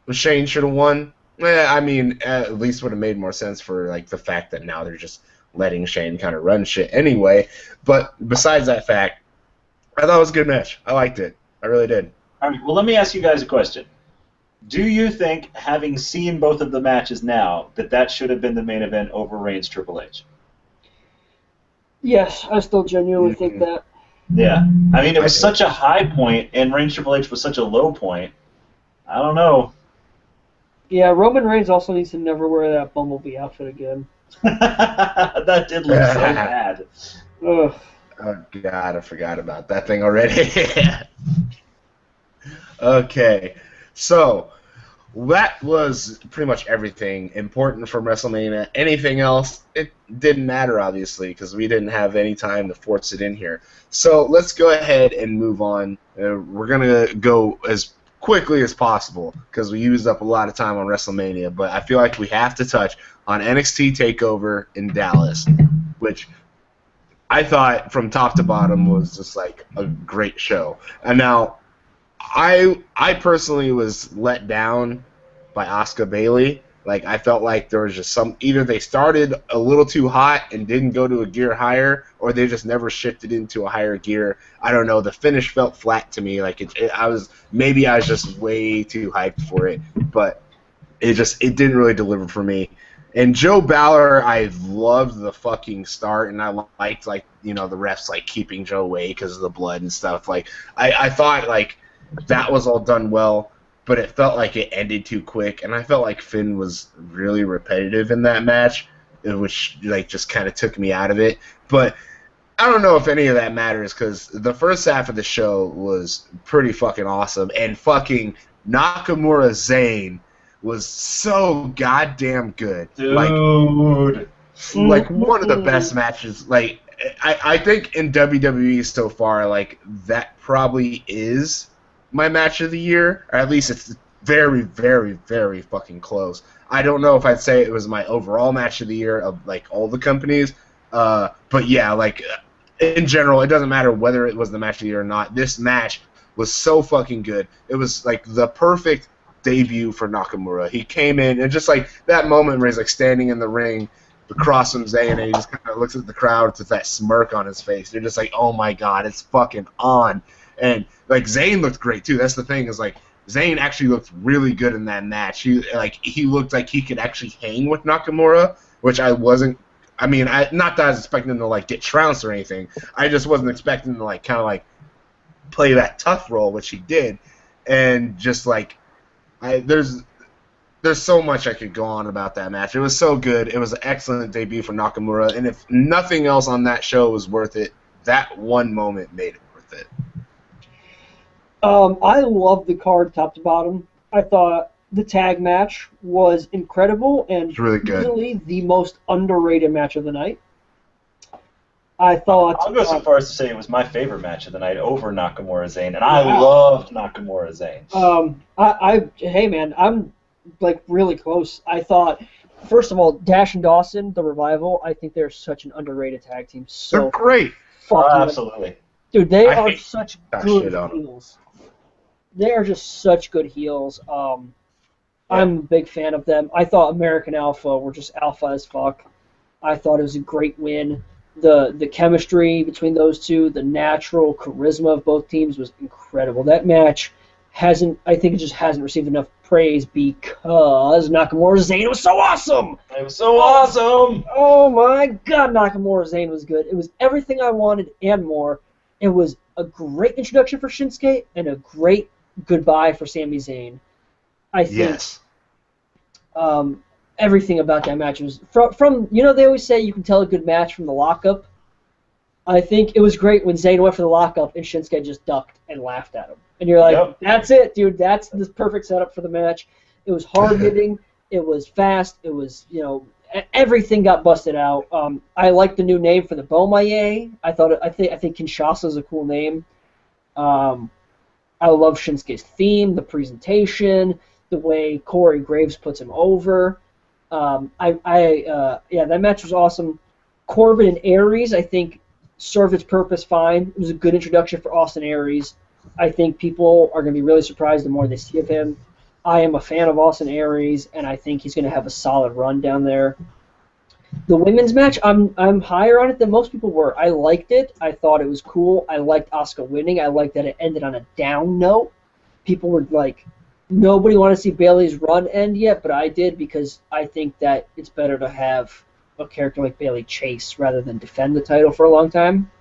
Shane should have won? I mean, at least would have made more sense for, like, the fact that now they're just letting Shane kind of run shit anyway. But besides that fact, I thought it was a good match. I liked it. I really did. All right, well, let me ask you guys a question. Do you think, having seen both of the matches now, that should have been the main event over Reigns Triple H? Yes, I still genuinely think that. Yeah. I mean, it was such a high point, and Reigns Triple H was such a low point. I don't know. Yeah, Roman Reigns also needs to never wear that Bumblebee outfit again. That did look so bad. Ugh. Oh, God, I forgot about that thing already. Okay, so that was pretty much everything important from WrestleMania. Anything else, it didn't matter, obviously, because we didn't have any time to force it in here. So let's go ahead and move on. We're going to go as quickly as possible because we used up a lot of time on WrestleMania, but I feel like we have to touch on NXT TakeOver in Dallas, which I thought from top to bottom was just like a great show. And now, I personally was let down by Asuka Bailey. Like, I felt like there was just either they started a little too hot and didn't go to a gear higher, or they just never shifted into a higher gear. I don't know. The finish felt flat to me. Like, I was just way too hyped for it, but it didn't really deliver for me. And Joe Balor, I loved the fucking start, and I liked, like, you know, the refs, like, keeping Joe away because of the blood and stuff. Like, I thought, like, that was all done well, but it felt like it ended too quick, and I felt like Finn was really repetitive in that match, which, like, just kind of took me out of it. But I don't know if any of that matters, because the first half of the show was pretty fucking awesome, and fucking Nakamura Zayn was so goddamn good. Dude. Like one of the best matches. Like, I think in WWE so far, like, that probably is my match of the year, or at least it's very, very, very fucking close. I don't know if I'd say it was my overall match of the year of, like, all the companies, but yeah, like, in general, it doesn't matter whether it was the match of the year or not. This match was so fucking good. It was, like, the perfect debut for Nakamura. He came in, and just, like, that moment where he's, like, standing in the ring across from Zayn, and he just kind of looks at the crowd with that smirk on his face. They're just like, oh my god, it's fucking on. And, like, Zayn looked great, too. That's the thing, is, like, Zayn actually looked really good in that match. He looked like he could actually hang with Nakamura, which I wasn't. I mean, not that I was expecting him to, like, get trounced or anything. I just wasn't expecting him to, like, kind of, like, play that tough role, which he did. And just, like, there's so much I could go on about that match. It was so good. It was an excellent debut for Nakamura. And if nothing else on that show was worth it, that one moment made it worth it. I loved the card top to bottom. I thought the tag match was incredible and really good. Easily the most underrated match of the night. I thought I'll go so far as to say it was my favorite match of the night over Nakamura Zayn, and I loved Nakamura Zayn. Hey man, I'm like really close. I thought, first of all, Dash and Dawson, the Revival, I think they're such an underrated tag team. So they're great. Absolutely. Dude, they are such good heels. They are just such good heels. I'm a big fan of them. I thought American Alpha were just alpha as fuck. I thought it was a great win. The chemistry between those two, the natural charisma of both teams was incredible. That match I think it just hasn't received enough praise because Nakamura Zayn was so awesome! It was so awesome! Oh my god, Nakamura Zayn was good. It was everything I wanted and more. It was a great introduction for Shinsuke and a great goodbye for Sami Zayn. I think everything about that match was from they always say you can tell a good match from the lockup. I think it was great when Zayn went for the lockup and Shinsuke just ducked and laughed at him. And you're like, Yep. That's it, dude. That's the perfect setup for the match. It was hard hitting. It was fast. It was, everything got busted out. I like the new name for the Bomaye. I think Kinshasa is a cool name. I love Shinsuke's theme, the presentation, the way Corey Graves puts him over. That match was awesome. Corbin and Aries, I think, served its purpose fine. It was a good introduction for Austin Aries. I think people are going to be really surprised the more they see of him. I am a fan of Austin Aries, and I think he's going to have a solid run down there. The women's match, I'm higher on it than most people were. I liked it. I thought it was cool. I liked Asuka winning. I liked that it ended on a down note. People were like, nobody wanted to see Bayley's run end yet, but I did because I think that it's better to have a character like Bayley chase rather than defend the title for a long time.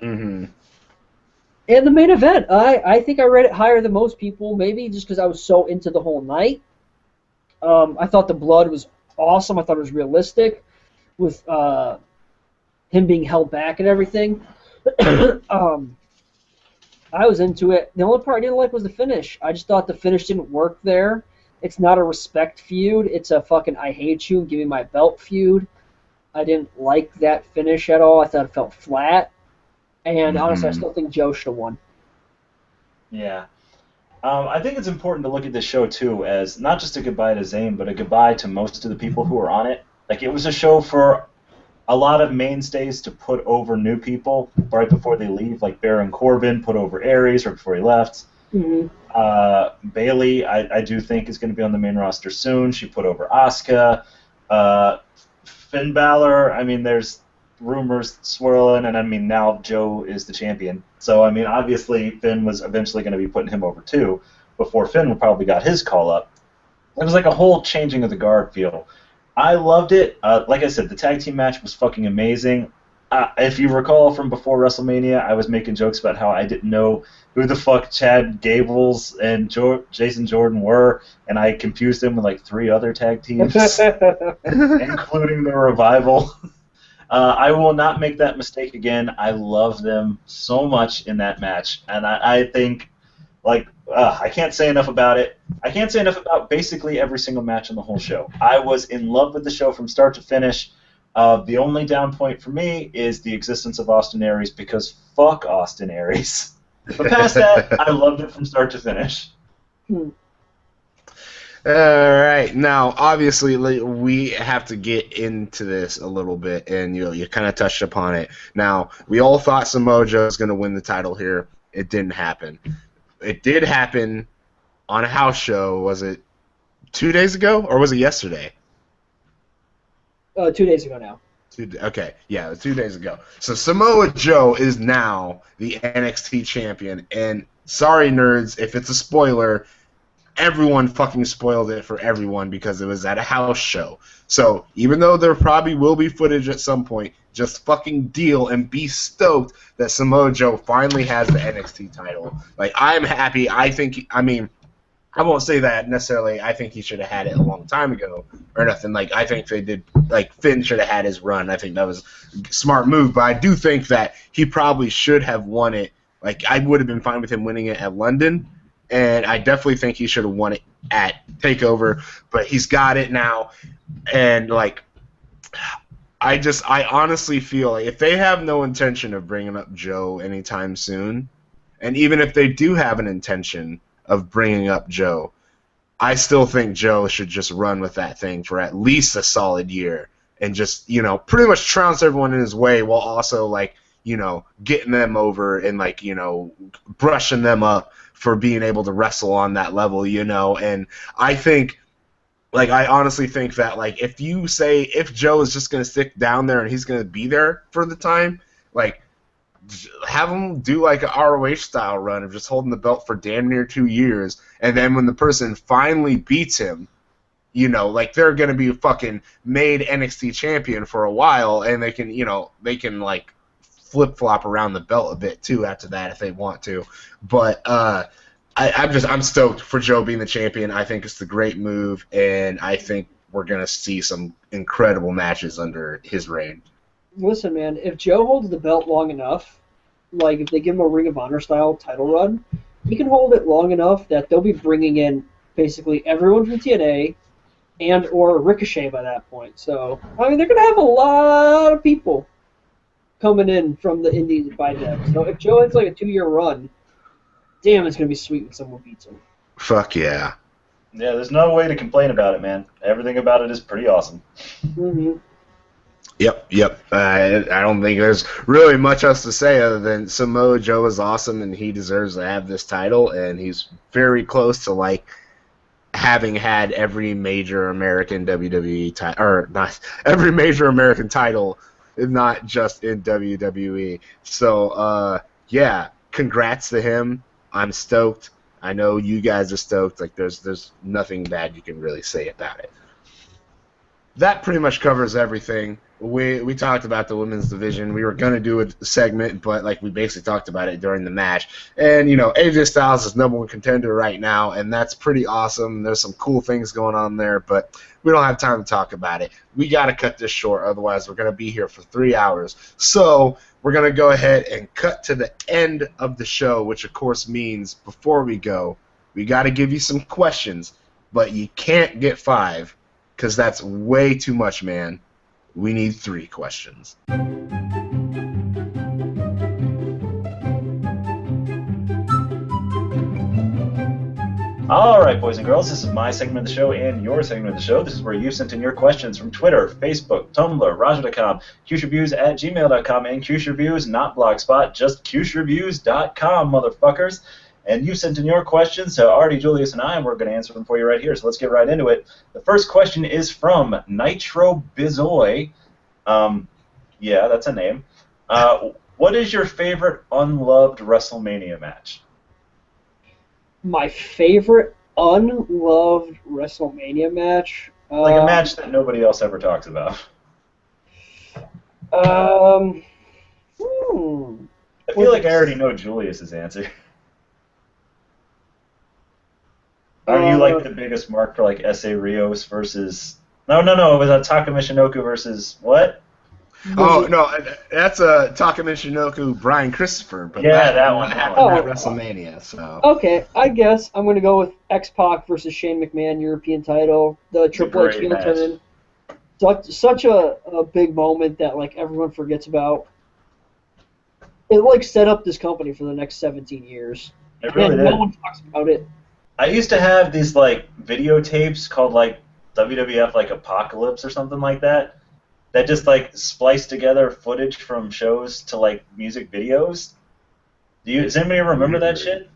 Mm-hmm. And the main event, I think I read it higher than most people, maybe just because I was so into the whole night. I thought the blood was awesome. I thought it was realistic with him being held back and everything. I was into it. The only part I didn't like was the finish. I just thought the finish didn't work there. It's not a respect feud. It's a fucking I hate you and give me my belt feud. I didn't like that finish at all. I thought it felt flat. And honestly, I still think Joe should have won. Yeah. I think it's important to look at this show, too, as not just a goodbye to Zayn, but a goodbye to most of the people who were on it. Like, it was a show for a lot of mainstays to put over new people right before they leave, like Baron Corbin put over Aries right before he left. Mm-hmm. Bayley, I do think, is going to be on the main roster soon. She put over Asuka. Finn Balor, I mean, there's rumors swirling, and I mean, now Joe is the champion. So, I mean, obviously, Finn was eventually going to be putting him over, too, before Finn probably got his call up. It was like a whole changing of the guard feel. I loved it. Like I said, the tag team match was fucking amazing. If you recall from before WrestleMania, I was making jokes about how I didn't know who the fuck Chad Gables and Jason Jordan were, and I confused them with like 3 other tag teams, including the Revival. I will not make that mistake again. I love them so much in that match, and I think, like, I can't say enough about it. I can't say enough about basically every single match on the whole show. I was in love with the show from start to finish. The only down point for me is the existence of Austin Aries, because fuck Austin Aries. But past that, I loved it from start to finish. All right. Now, obviously, we have to get into this a little bit, and you kind of touched upon it. Now, we all thought Samoa Joe was going to win the title here. It didn't happen. It did happen on a house show. Was it 2 days ago, or was it yesterday? 2 days ago now. Okay, yeah, it was 2 days ago. So Samoa Joe is now the NXT champion, and sorry, nerds, if it's a spoiler, everyone fucking spoiled it for everyone because it was at a house show. So even though there probably will be footage at some point, just fucking deal and be stoked that Samoa Joe finally has the NXT title. Like, I'm happy. I won't say that necessarily. I think he should have had it a long time ago or nothing. Like, I think they did, like, Finn should have had his run. I think that was a smart move. But I do think that he probably should have won it. Like, I would have been fine with him winning it at London. And I definitely think he should have won it at TakeOver. But he's got it now. And, like, I honestly feel like if they have no intention of bringing up Joe anytime soon, and even if they do have an intention of bringing up Joe, I still think Joe should just run with that thing for at least a solid year and just, pretty much trounce everyone in his way while also, like, getting them over and, like, brushing them up for being able to wrestle on that level, and I think, like, I honestly think that, like, if Joe is just going to stick down there and he's going to be there for the time, like, have him do like an ROH style run of just holding the belt for damn near 2 years, and then when the person finally beats him, like, they're gonna be fucking made NXT champion for a while, and they can like flip flop around the belt a bit too after that if they want to. But I'm stoked for Joe being the champion. I think it's a great move, and I think we're going to see some incredible matches under his reign. Listen, man, if Joe holds the belt long enough, like if they give him a Ring of Honor style title run, he can hold it long enough that they'll be bringing in basically everyone from TNA and or Ricochet by that point. So, I mean, they're going to have a lot of people coming in from the indies by then. So if Joe has like a 2-year run, damn, it's going to be sweet when someone beats him. Fuck yeah. Yeah, there's no way to complain about it, man. Everything about it is pretty awesome. Mm-hmm. Yep. I don't think there's really much else to say other than Samoa Joe is awesome and he deserves to have this title, and he's very close to like having had every major American WWE title, or not every major American title, not just in WWE. So yeah, congrats to him. I'm stoked. I know you guys are stoked. Like there's nothing bad you can really say about it. That pretty much covers everything. We talked about the women's division. We were going to do a segment, but like we basically talked about it during the match. And, you know, AJ Styles is #1 contender right now, and that's pretty awesome. There's some cool things going on there, but we don't have time to talk about it. We got to cut this short, otherwise we're going to be here for 3 hours. So we're going to go ahead and cut to the end of the show, which of course means before we go, we got to give you some questions, but you can't get 5 because that's way too much, man. We need 3 questions. All right, boys and girls, this is my segment of the show and your segment of the show. This is where you sent in your questions from Twitter, Facebook, Tumblr, Raja.com, CewshReviews@gmail.com, and CewshReviews, not Blogspot, just CewshReviews.com, motherfuckers. And you sent in your questions to Artie, Julius, and I, and we're going to answer them for you right here. So let's get right into it. The first question is from Nitro Bizoy. Yeah, that's a name. What is your favorite unloved WrestleMania match? My favorite unloved WrestleMania match? Like a match that nobody else ever talks about. I feel like I already know Julius's answer. Are you like the biggest mark for like S.A. Rios versus... No, it was Taka Michinoku versus what? Oh, no, that's Taka Michinoku, Brian Christopher. But yeah, that one happened at WrestleMania. So. Okay, I guess I'm going to go with X-Pac versus Shane McMahon European title, the Triple H heel turn. Such a big moment that like everyone forgets about. It like set up this company for the next 17 years. It really did. No one talks about it. I used to have these like videotapes called like WWF like Apocalypse or something like that just like spliced together footage from shows to like music videos. Does anybody remember that shit?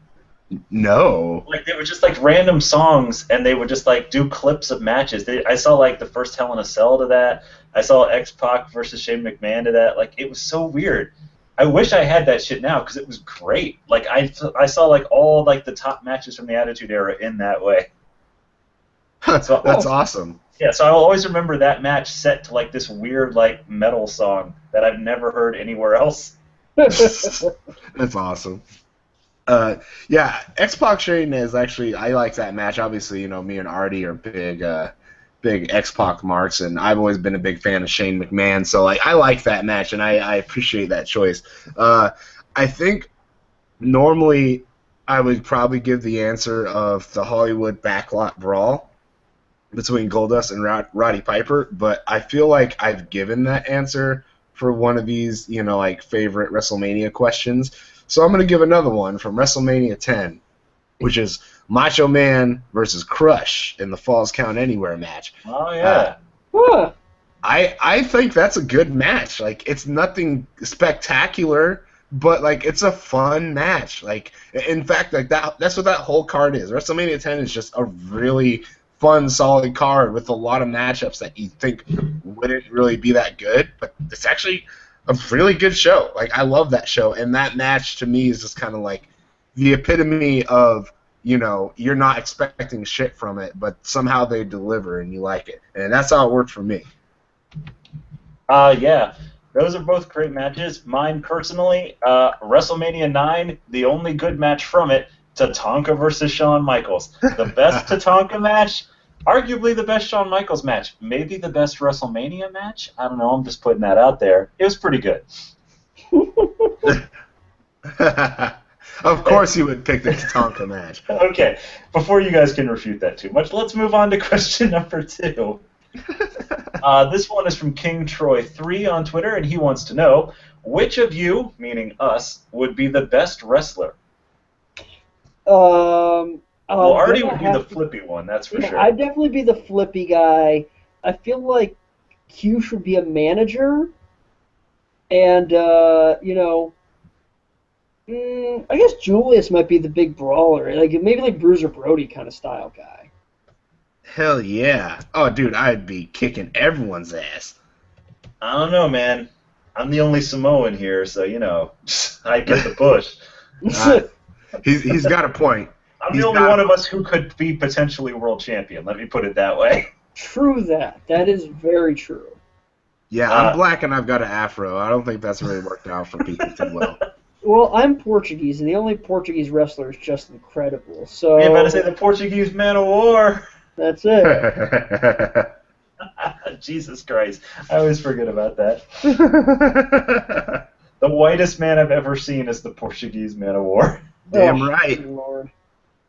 No. Like they were just like random songs and they would just like do clips of matches. I saw like the first Hell in a Cell to that. I saw X-Pac versus Shane McMahon to that. Like it was so weird. I wish I had that shit now because it was great. Like I saw like all like the top matches from the Attitude Era in that way. So, that's awesome. Yeah, so I'll always remember that match set to like this weird like metal song that I've never heard anywhere else. That's awesome. Yeah, X-Pac Shane is actually, I like that match. Obviously, you know, me and Artie are big X-Pac marks, and I've always been a big fan of Shane McMahon, so like I like that match, and I appreciate that choice. I think normally I would probably give the answer of the Hollywood Backlot Brawl between Goldust and Roddy Piper, but I feel like I've given that answer for one of these, you know, like favorite WrestleMania questions. So I'm going to give another one from WrestleMania 10, which is Macho Man versus Crush in the Falls Count Anywhere match. Oh, yeah. I think that's a good match. Like, it's nothing spectacular, but, like, it's a fun match. Like, in fact, like that's what that whole card is. WrestleMania 10 is just a really fun, solid card with a lot of matchups that you think wouldn't really be that good, but it's actually a really good show. Like, I love that show, and that match to me is just kind of like the epitome of, you know, you're not expecting shit from it, but somehow they deliver and you like it, and that's how it worked for me. Yeah, those are both great matches. Mine personally, WrestleMania 9, the only good match from it, Tatanka versus Shawn Michaels. The best Tatanka match, Arguably the best Shawn Michaels match. Maybe the best WrestleMania match? I don't know. I'm just putting that out there. It was pretty good. Of course he would pick the Tonka match. Okay. Before you guys can refute that too much, let's move on to question number 2. This one is from King Troy 3 on Twitter, and he wants to know, which of you, meaning us, would be the best wrestler? Well, Artie would be the flippy one, that's for sure. I'd definitely be the flippy guy. I feel like Cewsh would be a manager, and, I guess Julius might be the big brawler, maybe like Bruiser Brody kind of style guy. Hell yeah. Oh, dude, I'd be kicking everyone's ass. I don't know, man. I'm the only Samoan here, so, I get the push. He's got a point. I'm the only one of us who could be potentially world champion. Let me put it that way. True that. That is very true. Yeah, I'm black and I've got an afro. I don't think that's really worked out for people too well. Well, I'm Portuguese, and the only Portuguese wrestler is just incredible. So you're about to say the Portuguese man of war. That's it. Jesus Christ. I always forget about that. The whitest man I've ever seen is the Portuguese man of war. Damn right. Lord.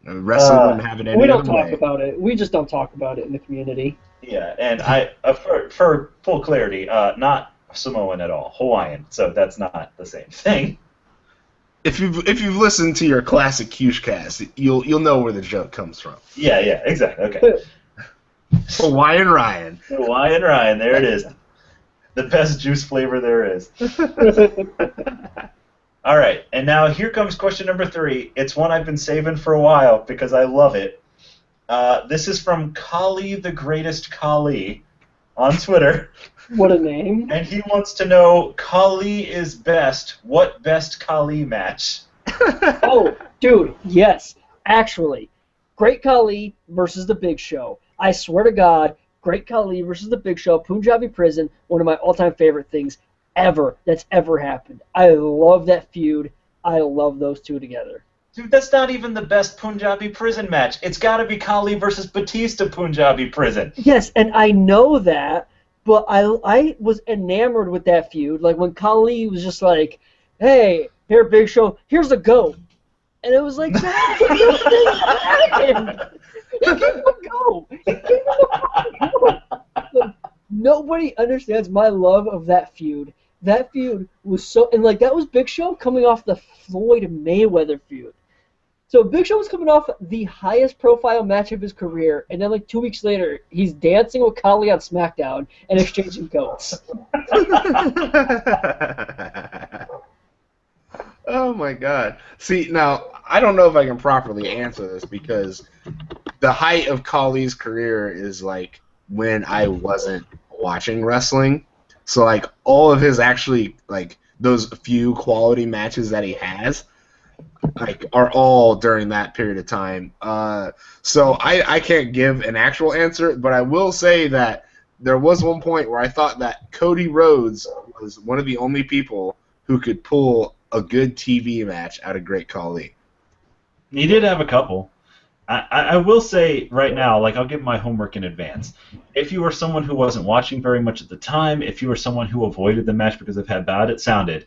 Wrestling wouldn't have it any We don't other talk way. about it. We just don't talk about it in the community. Yeah, and for full clarity, not Samoan at all, Hawaiian. So that's not the same thing. If you've listened to your classic Cewshcast, you'll know where the joke comes from. Yeah, exactly. Okay. Hawaiian Ryan. Hawaiian Ryan, there it is. The best juice flavor there is. All right, and now here comes question number 3. It's one I've been saving for a while because I love it. This is from Kali the Greatest Kali on Twitter. What a name. And he wants to know, Kali is best. What best Kali match? Oh, dude, yes. Actually, Great Khali versus The Big Show. I swear to God, Great Khali versus The Big Show, Punjabi Prison, one of my all-time favorite things that's ever happened. I love that feud. I love those two together. Dude, that's not even the best Punjabi Prison match. It's got to be Khali versus Batista Punjabi Prison. Yes, and I know that, but I was enamored with that feud. Like when Khali was just like, "Hey, here, Big Show, here's a goat," and it was like, "That's the best thing that happened." He gave him a goat. He gave him a goat. Like, nobody understands my love of that feud. That feud was so, and that was Big Show coming off the Floyd Mayweather feud. So Big Show was coming off the highest profile match of his career, and then 2 weeks later, he's dancing with Khali on SmackDown and exchanging goats. Oh my God. See, now, I don't know if I can properly answer this because the height of Khali's career is when I wasn't watching wrestling. So all of his actually those few quality matches that he has are all during that period of time. So I can't give an actual answer, but I will say that there was one point where I thought that Cody Rhodes was one of the only people who could pull a good TV match out of Great Khali. He did have a couple. I will say right now, I'll give my homework in advance. If you were someone who wasn't watching very much at the time, if you were someone who avoided the match because of how bad it sounded,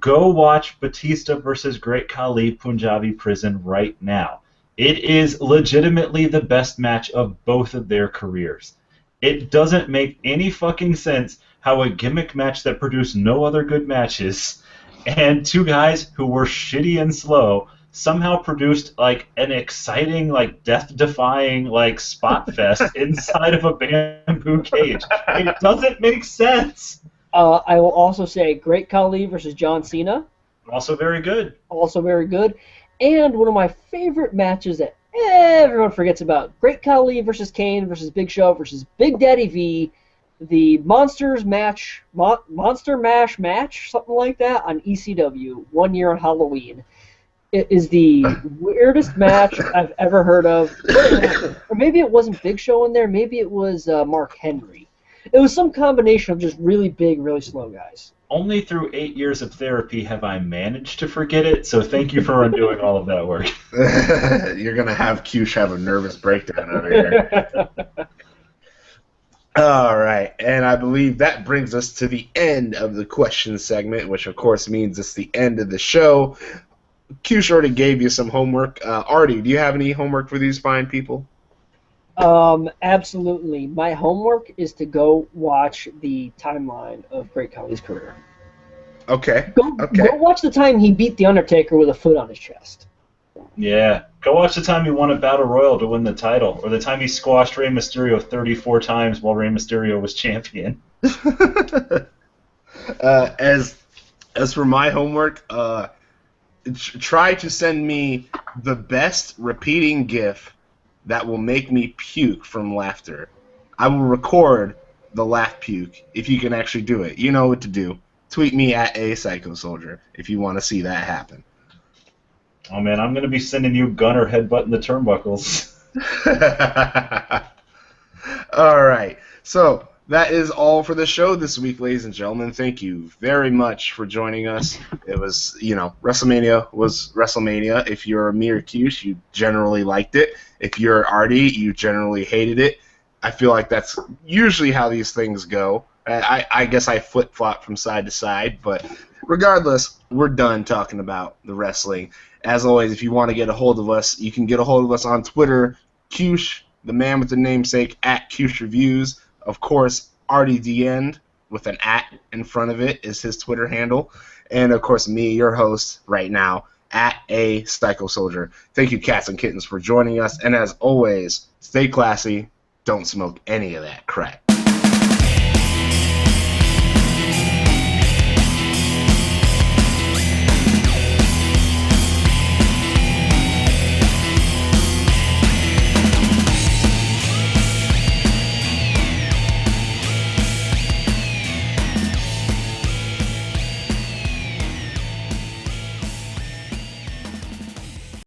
go watch Batista versus Great Khali Punjabi Prison right now. It is legitimately the best match of both of their careers. It doesn't make any fucking sense how a gimmick match that produced no other good matches and two guys who were shitty and slow somehow produced an exciting, death-defying, spot fest inside of a bamboo cage. It doesn't make sense. I will also say Great Khali versus John Cena. Also very good. Also very good. And one of my favorite matches that everyone forgets about, Great Khali versus Kane versus Big Show versus Big Daddy V, the Monster Mash match, something like that, on ECW, 1 year on Halloween. It is the weirdest match I've ever heard of. Or maybe it wasn't Big Show in there. Maybe it was Mark Henry. It was some combination of just really big, really slow guys. Only through 8 years of therapy have I managed to forget it, so thank you for undoing all of that work. You're going to have Cewsh have a nervous breakdown over here. All right, and I believe that brings us to the end of the question segment, which of course means it's the end of the show. Cewsh already gave you some homework. Artie, do you have any homework for these fine people? Absolutely. My homework is to go watch the timeline of Great Khali's career. Okay. Go watch the time he beat The Undertaker with a foot on his chest. Yeah. Go watch the time he won a Battle Royal to win the title, or the time he squashed Rey Mysterio 34 times while Rey Mysterio was champion. As for my homework, try to send me the best repeating GIF that will make me puke from laughter. I will record the laugh puke if you can actually do it. You know what to do. Tweet me at @Psycho if you want to see that happen. Oh man, I'm gonna be sending you Gunner headbutting the turnbuckles. All right, so that is all for the show this week, ladies and gentlemen. Thank you very much for joining us. It was, WrestleMania was WrestleMania. If you're a mere Cewsh, you generally liked it. If you're Artie, you generally hated it. I feel like that's usually how these things go. I guess I flip-flop from side to side, but regardless, we're done talking about the wrestling. As always, if you want to get a hold of us, you can get a hold of us on Twitter, Cewsh, the man with the namesake, @CewshReviews. Of course, Artie DN with an @ in front of it is his Twitter handle. And, of course, me, your host right now, @Psycho. Thank you, cats and kittens, for joining us. And as always, stay classy. Don't smoke any of that crap.